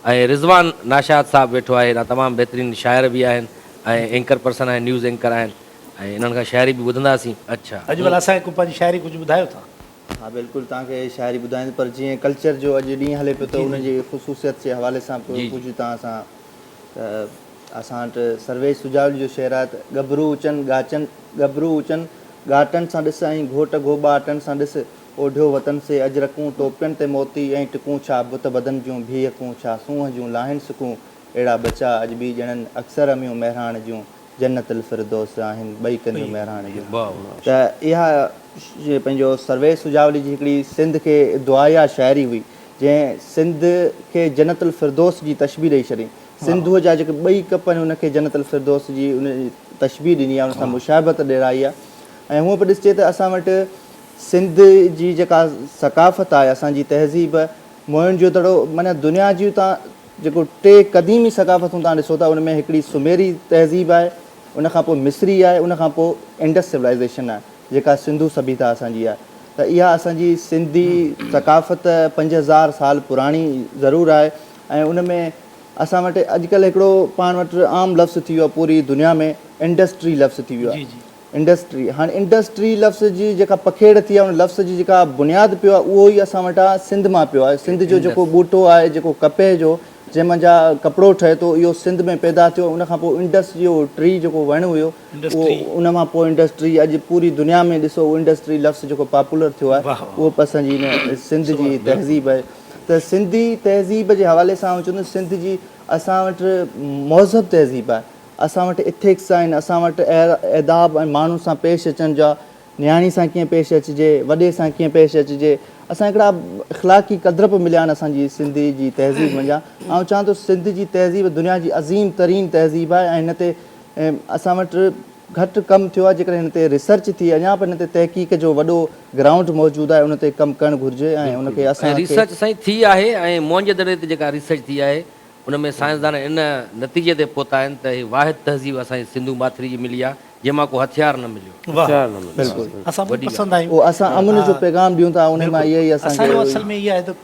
ऐं रिज़वान नाशाद साहब वेठो आहे, हिन तमामु बहितरीनु शाइर बि आहिनि ऐं एंकर पर्सन आहिनि, न्यूज़ एंकर आहिनि ऐं इन्हनि खां शाइरी बि ॿुधंदासीं। अच्छा, अॼुकल्ह असांखे पंहिंजी शाइरी कुझु ॿुधायो था? हाँ बिल्कुलु, तव्हांखे शाइरी ॿुधाईंदो, पर जीअं कल्चर जो अॼु ॾींहुं हले पियो त उनजी ख़ुशूसियत जे हवाले सां कुझु तव्हां सां त असां वटि सर्वेश सुजावल जो शेर आहे त गभरू उचनि घाटनि सां ॾिस ऐं घोट गोबा अटनि सां ॾिस, ओढियो वतन से अजरकूं टोपियुनि ते मोती ऐं टिकूं छा बुत बदन जूं बीहकूं छा सूंहं जूं लाहिनि सुकूं अहिड़ा बचा अॼु बि ॼणनि अक्सर अमियूं महिराण जूं जन्नतुल फिरदौस आहिनि ॿई कनियूं महिराण जूं। त इहा पंहिंजो सर्वेश सुजावली जी हिकिड़ी सिंध खे दुआया शाइरी हुई जंहिं सिंध खे जन्नतुल फिरदौस जी तशबीह ॾेई छॾी। सिंधूअ जा जेके ॿई कप आहिनि उनखे जन्नतुल फिरदौस जी उन तशबीह ॾिनी आहे, उन सां मुशाबत ॾियराई आहे। ऐं हूअं बि ॾिसिजे त असां वटि सिंध जी जेका सकाफ़त आहे, असांजी तहज़ीब, मोहनजोदड़ो, माना दुनिया जूं तव्हां जेको टे क़दीमी सकाफ़तूं तव्हां ॾिसो था, उन में हिकिड़ी सुमेरी तहज़ीब आहे, उनखां पोइ मिस्री आहे, उनखां पोइ इंडस सिविलाइज़ेशन आहे जेका सिंधू सभ्यता असांजी आहे। त इहा असांजी सिंधी सकाफ़त 5000 साल पुराणी ज़रूरु आहे। ऐं उन में असां वटि अॼुकल्ह हिकिड़ो पाण वटि आम लफ़्ज़ थी वियो आहे पूरी दुनिया में, इंडस्ट्री लफ़्ज़ थी वियो आहे। इंडस्ट्री, हाणे इंडस्ट्री लफ़्ज़ जी जेका पखेड़ थी आहे, उन लफ़्ज़ जी जेका बुनियादु पियो आहे, उहो ई असां वटां सिंध मां पियो आहे। सिंध जो जेको ॿूटो आहे, जेको कपह जो जंहिंमां जा कपिड़ो ठहे थो, इहो सिंध में पैदा थियो। उनखां पोइ इंडस जो ट्री जेको वणु हुयो, उहो उन मां पोइ इंडस्ट्री, अॼु पूरी दुनिया में ॾिसो उहो इंडस्ट्री लफ़्ज़ जेको पॉपुलर थियो आहे, उहो बि असांजी इन सिंध जी तहज़ीब आहे। त सिंधी तहज़ीब जे हवाले सां चवंदुसि, सिंध जी असां वटि महज़ब तहज़ीब आहे, असां वटि इथिक्स आहिनि, असां वटि एदाब ऐं माण्हू सां पेश अचण जा, न्याणी सां कीअं पेश अचिजे, वॾे सां कीअं पेश अचिजे, असां हिकिड़ा इख़लाक़ी क़द्र बि मिलिया आहिनि असांजी सिंधी जी तहज़ीब मंझां। ऐं चवां थो सिंध जी तहज़ीब दुनिया जी अज़ीम तरीन तहज़ीब आहे ऐं हिन ते असां वटि घटि कमु थियो आहे। जेकॾहिं हिन ते रिसर्च थी, अञा बि हिन ते तहक़ीक़ जो वॾो ग्राउंड मौजूदु आहे, उन ते कमु करणु घुरिजे। ऐं उनखे असां रिसर्च साईं थी आहे ऐं मोहनजोदड़े ते जेका रिसर्च थी आहे उन में साइंसदान इन नतीजे ते पहुता आहिनि त हीअ वाहिद तहज़ीब असांजी सिंधू माथरी जी मिली आहे जंहिंमां को हथियार न मिलियो। बिल्कुलु असां पसंदि आहियूं, असां अमन जो पैगाम ॾियूं था, उन मां इहे ई असांखे असल में इहा आहे त